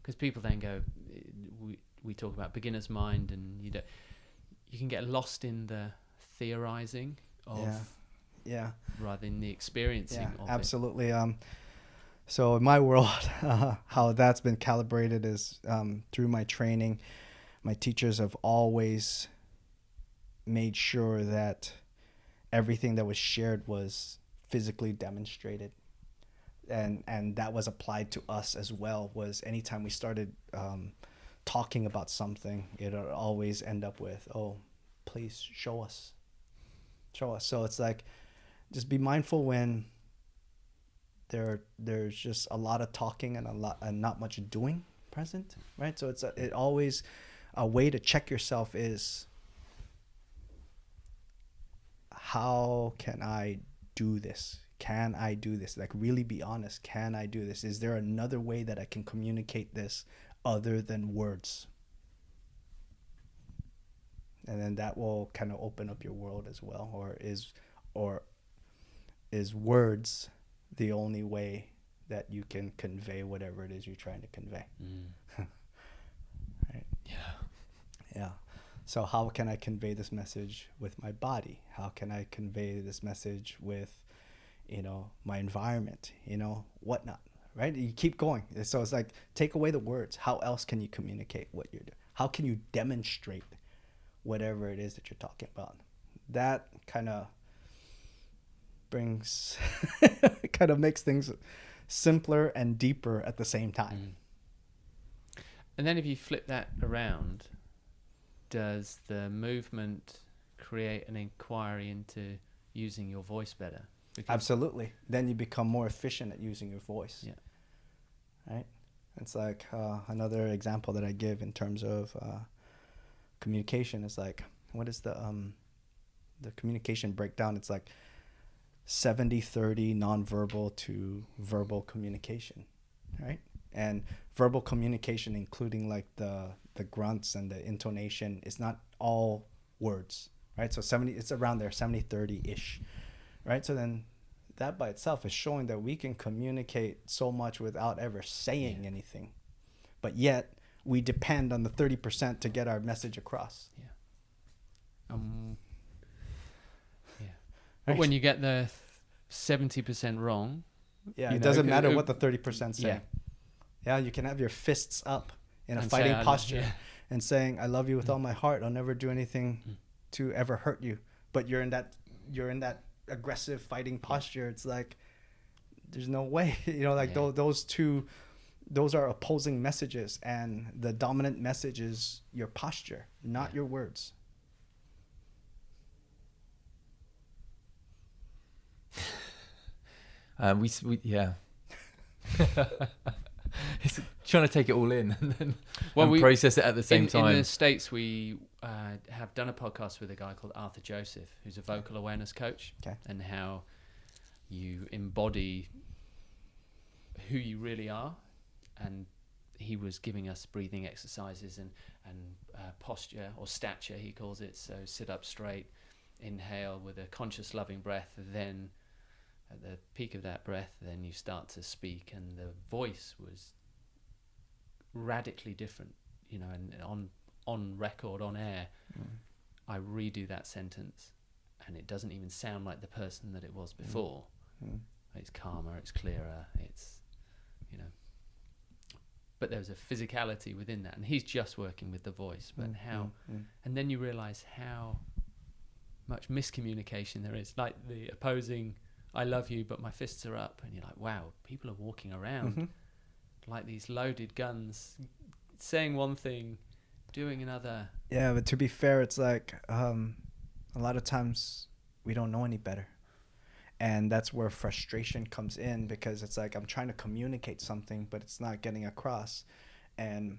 because people then go, we talk about beginner's mind, and you can get lost in the theorizing of, rather than the experiencing of absolutely. So in my world, how that's been calibrated is through my training. My teachers have always made sure that everything that was shared was physically demonstrated. and that was applied to us as well. Was anytime we started talking about something, it would always end up with, "Oh, please show us." So it's like, just be mindful when there's just a lot of talking and not much doing present, right? So it always, a way to check yourself is, how can I do this? Can I do this? Like, really be honest. Can I do this? Is there another way that I can communicate this other than words? And then that will kind of open up your world as well. Or is words the only way that you can convey whatever it is you're trying to convey? Right? Yeah. So how can I convey this message with my body? How can I convey this message with, my environment, whatnot, right? You keep going. So it's like, take away the words. How else can you communicate what you're doing? How can you demonstrate whatever it is that you're talking about? That kind of makes things simpler and deeper at the same time. And then if you flip that around, does the movement create an inquiry into using your voice better? Because Absolutely. Then you become more efficient at using your voice. Yeah. Right? It's like another example that I give in terms of communication is like, what is the communication breakdown? It's like 70-30 nonverbal to verbal communication, right? And verbal communication, including like the grunts and the intonation, is not all words, right? So it's around there, 70-30-ish, right? So then that by itself is showing that we can communicate so much without ever saying anything, but yet we depend on the 30% to get our message across. But when you get the 70% wrong, it doesn't matter what the 30% say. Yeah, you can have your fists up in a And fighting say, posture and saying, "I love you with all my heart. I'll never do anything to ever hurt you." But you're in that aggressive fighting posture. It's like, there's no way. Those are opposing messages, and the dominant message is your posture, not your words. It's trying to take it all in and then process it at the same time. In the States, we have done a podcast with a guy called Arthur Joseph, who's a vocal awareness coach, and how you embody who you really are. And he was giving us breathing exercises and posture, or stature, he calls it. So sit up straight, inhale with a conscious, loving breath, then at the peak of that breath, then you start to speak, and the voice was radically different, and on record, on air, I redo that sentence and it doesn't even sound like the person that it was before. It's calmer, it's clearer, it's, but there's a physicality within that, and he's just working with the voice, but and then you realize how much miscommunication there is, like the opposing, "I love you, but my fists are up," and you're like, wow, people are walking around like these loaded guns, saying one thing, doing another. Yeah, but to be fair, it's like a lot of times we don't know any better, and that's where frustration comes in, because it's like, I'm trying to communicate something, but it's not getting across, and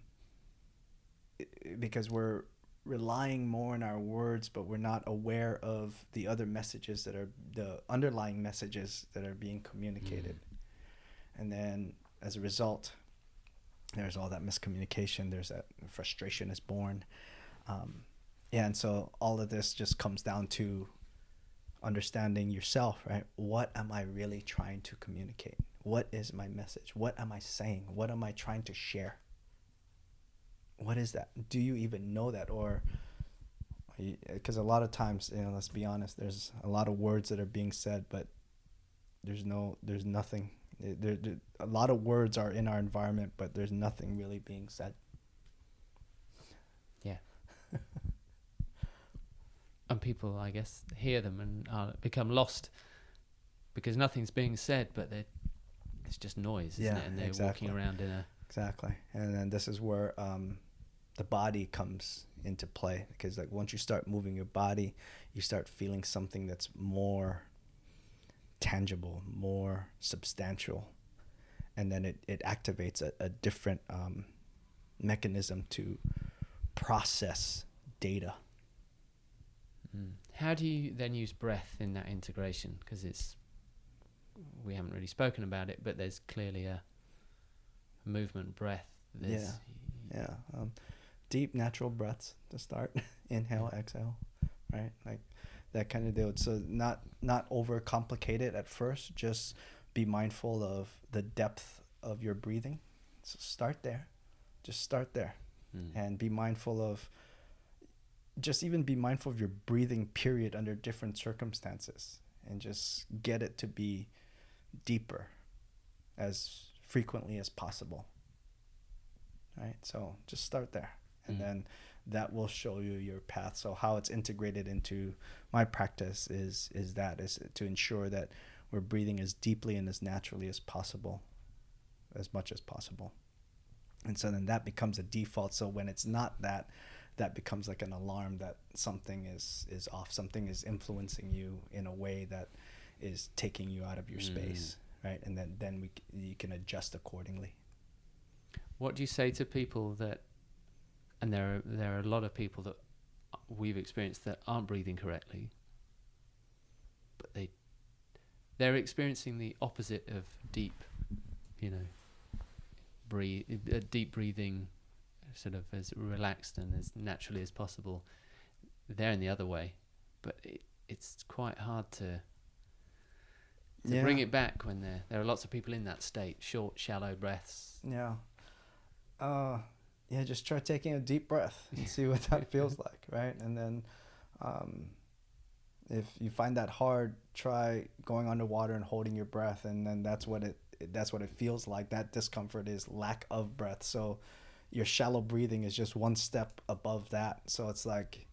because we're relying more on our words, but we're not aware of the other messages that are the underlying messages that are being communicated. And then as a result, there's all that miscommunication, there's that frustration is born. And so all of this just comes down to understanding yourself, right? What am I really trying to communicate? What is my message? What am I saying? What am I trying to share? What is that? Do you even know that? Or, because a lot of times, let's be honest, there's a lot of words that are being said, but there's nothing. A lot of words are in our environment, but there's nothing really being said. Yeah. And people, I guess, hear them and become lost because nothing's being said, but they're it's just noise, isn't Yeah, it? And they're exactly. walking around in a Exactly. And then this is where the body comes into play, because like once you start moving your body, you start feeling something that's more tangible, more substantial, and then it activates a different mechanism to process data. How do you then use breath in that integration? Because we haven't really spoken about it, but there's clearly a movement, breath. Yeah. Deep natural breaths to start. Inhale, exhale, right? Like that kind of deal. So not over complicated at first. Just be mindful of the depth of your breathing. So start there. Just start there, and be mindful of. Just even be mindful of your breathing period under different circumstances, and just get it to be deeper as frequently as possible. Right? So just start there, and then that will show you your path. So how it's integrated into my practice is to ensure that we're breathing as deeply and as naturally as possible, as much as possible. And so then that becomes a default. So when it's not that becomes like an alarm that something is off, something is influencing you in a way that is taking you out of your space, right? And then you can adjust accordingly. What do you say to people that, and there are a lot of people that we've experienced that aren't breathing correctly, but they're experiencing the opposite of deep, deep breathing, sort of as relaxed and as naturally as possible. They're in the other way, but it's quite hard to bring it back when there are lots of people in that state, short, shallow breaths. Just try taking a deep breath and see what that feels like, right? And then if you find that hard, try going underwater and holding your breath, and then that's what it feels like. That discomfort is lack of breath. So your shallow breathing is just one step above that. So it's like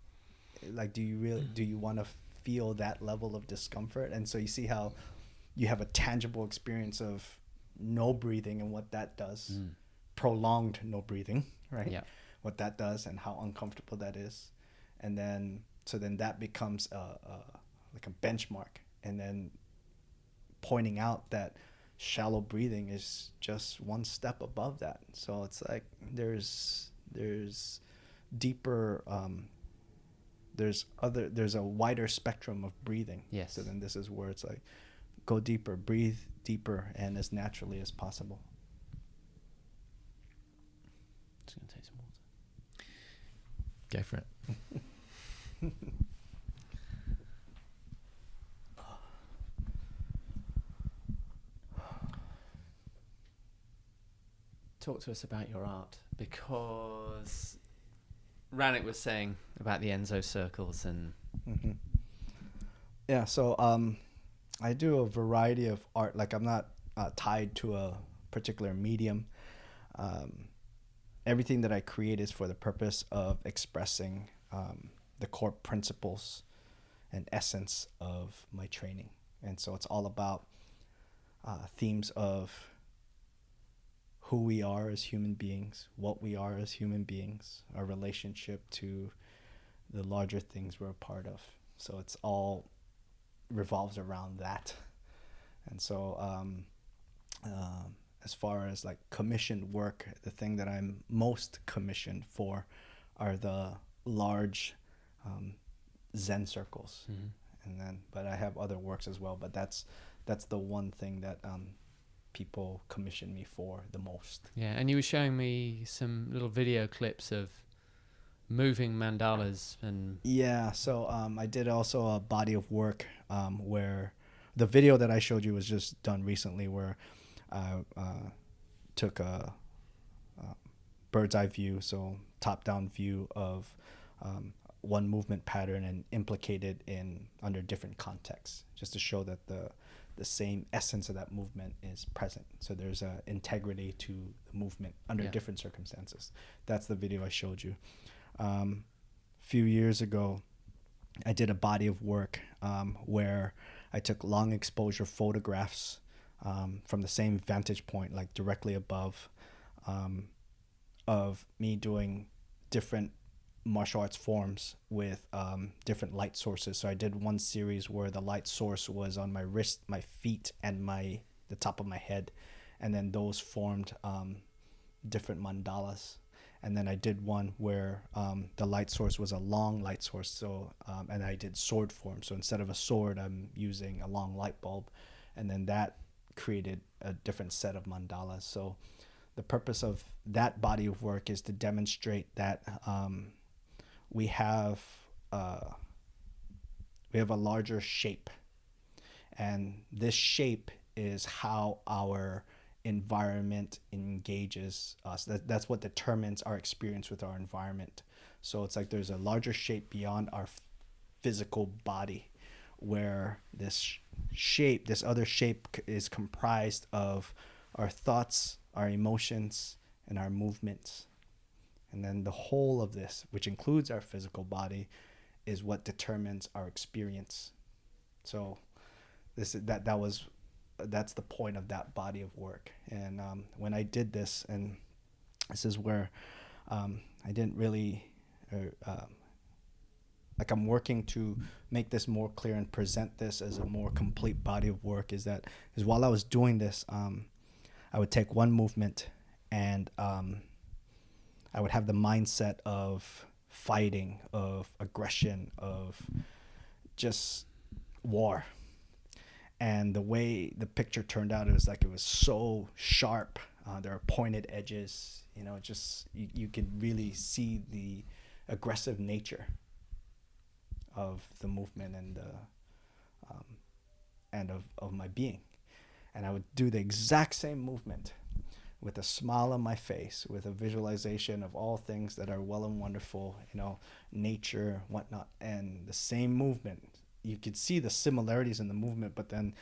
do you want to feel that level of discomfort? And so you see how you have a tangible experience of no breathing and what that does. Prolonged no breathing, right? Yeah. What that does and how uncomfortable that is. And then that becomes like a benchmark, and then pointing out that shallow breathing is just one step above that. So it's like there's deeper there's a wider spectrum of breathing. Yes. So then this is where it's like go deeper, breathe deeper, and as naturally as possible. Just gonna take some water. Go for it. Talk to us about your art, because Rannick was saying about the Enzo circles and so I do a variety of art. Like I'm not tied to a particular medium. Everything that I create is for the purpose of expressing the core principles and essence of my training. And so it's all about themes of who we are as human beings, what we are as human beings, our relationship to the larger things we're a part of. So it's all revolves around that. And so as far as like commissioned work, the thing that I'm most commissioned for are the large Zen circles. But I have other works as well, but that's the one thing that people commission me for the most. Yeah, and you were showing me some little video clips of moving mandalas and so I did also a body of work where the video that I showed you was just done recently, where I took a bird's eye view, so top-down view of one movement pattern and implicated in under different contexts, just to show that the same essence of that movement is present. So there's a integrity to the movement under different circumstances. That's the video I showed you. A few years ago, I did a body of work where I took long exposure photographs from the same vantage point, like directly above, of me doing different martial arts forms with different light sources. So I did one series where the light source was on my wrist, my feet, and the top of my head, and then those formed different mandalas. And then I did one where the light source was a long light source. So and I did sword form. So instead of a sword, I'm using a long light bulb, and then that created a different set of mandalas. So the purpose of that body of work is to demonstrate that we have a larger shape, and this shape is how our environment engages us. That's what determines our experience with our environment. So it's like there's a larger shape beyond our physical body, where this other shape is comprised of our thoughts, our emotions, and our movements. And then the whole of this, which includes our physical body, is what determines our experience. So that's the point of that body of work. And when I did this, and this is where I didn't really like, I'm working to make this more clear and present this as a more complete body of work, is while I was doing this, I would take one movement and I would have the mindset of fighting, of aggression, of just war. And the way the picture turned out, it was so sharp. There are pointed edges, just you could really see the aggressive nature of the movement and of my being. And I would do the exact same movement with a smile on my face, with a visualization of all things that are well and wonderful, nature, whatnot, and the same movement. You could see the similarities in the movement, but then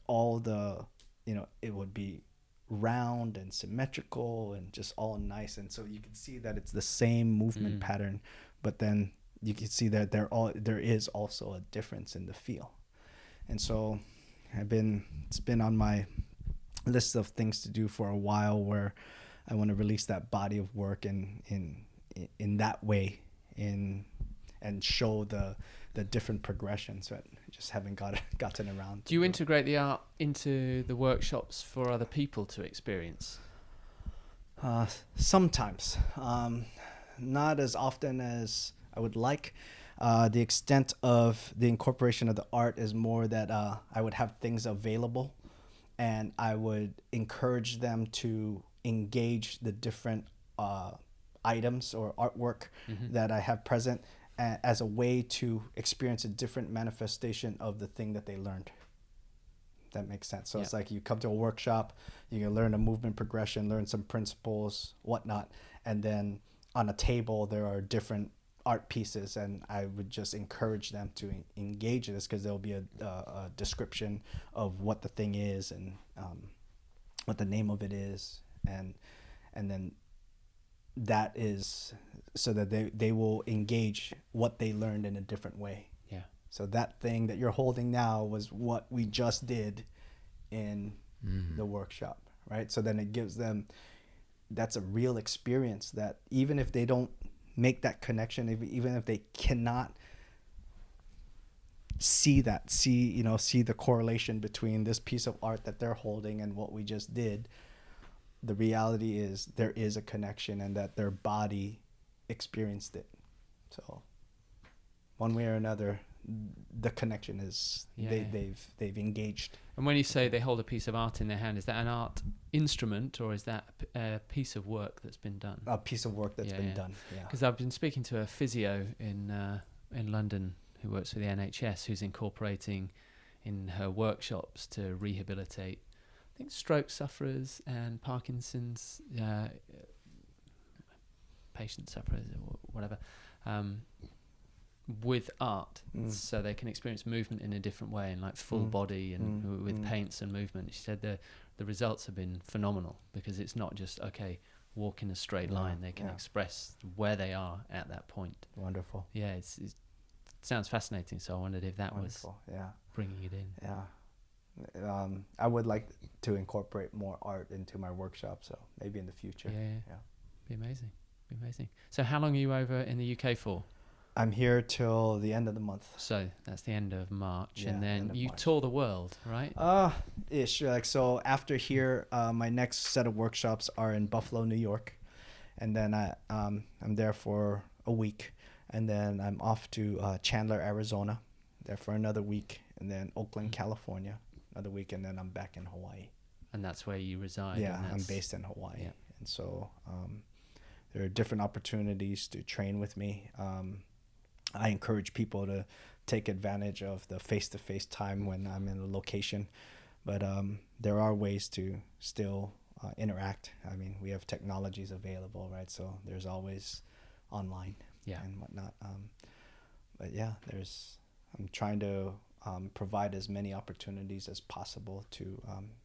all the, it would be round and symmetrical and just all nice. And so you can see that it's the same movement pattern, but then you can see that there is also a difference in the feel. And so it's been on my list of things to do for a while, where I want to release that body of work in that way, and show the different progressions, but I just haven't gotten around. Do you integrate the art into the workshops for other people to experience? Sometimes, not as often as I would like. The extent of the incorporation of the art is more that I would have things available, and I would encourage them to engage the different items or artwork that I have present as a way to experience a different manifestation of the thing that they learned. That makes sense. So It's like you come to a workshop, you can learn a movement progression, learn some principles, whatnot, and then on a table there are different art pieces, and I would just encourage them to engage in this, because there'll be a description of what the thing is, and what the name of it is, and then that is so that they will engage what they learned in a different way. Yeah. So that thing that you're holding now was what we just did in the workshop, right? So then it gives them, that's a real experience that even if they don't make that connection, even if they cannot see the correlation between this piece of art that they're holding and what we just did, the reality is there is a connection, and that their body experienced it. So one way or another, the connection is they've engaged. And when you say they hold a piece of art in their hand, is that an art instrument, or is that a piece of work that's been done? A piece of work that's been done. Yeah. Because I've been speaking to a physio in London who works for the NHS, who's incorporating in her workshops to rehabilitate, I think, stroke sufferers and Parkinson's patient sufferers or whatever, with art, so they can experience movement in a different way, and like full body and with paints and movement. She said the results have been phenomenal, because it's not just walk in a straight line. They can express where they are at that point. Wonderful. Yeah, it sounds fascinating. So I wondered if that was bringing it in. Yeah. I would like to incorporate more art into my workshop, so maybe in the future. Yeah. Be amazing. Be amazing. So how long are you over in the UK for? I'm here till the end of the month. So that's the end of March, Yeah, and then end of you March. tour the world, right? Ish. Like, so after here, my next set of workshops are in Buffalo, New York, and then I'm there for a week, and then I'm off to Chandler, Arizona, there for another week, and then Oakland, California, another week, and then I'm back in Hawaii. And that's where you reside. Yeah, and I'm that's- based in Hawaii, Yeah. and so there are different opportunities to train with me. I encourage people to take advantage of the face-to-face time when I'm in a location, but there are ways to still interact. I mean, we have technologies available, right? So there's always online and whatnot. But yeah, I'm trying to provide as many opportunities as possible to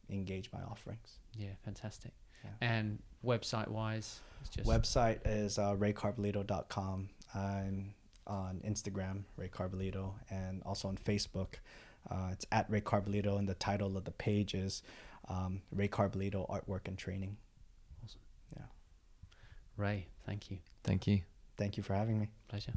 engage my offerings. Yeah, fantastic. Yeah. And website-wise, it's just Website is raycarbullido.com. I'm on Instagram, Ray Carbullido, and also on Facebook. It's at Ray Carbullido, and the title of the page is Ray Carbullido Artwork and Training. Awesome. Yeah. Ray. Thank you. Thank you. Thank you for having me. Pleasure.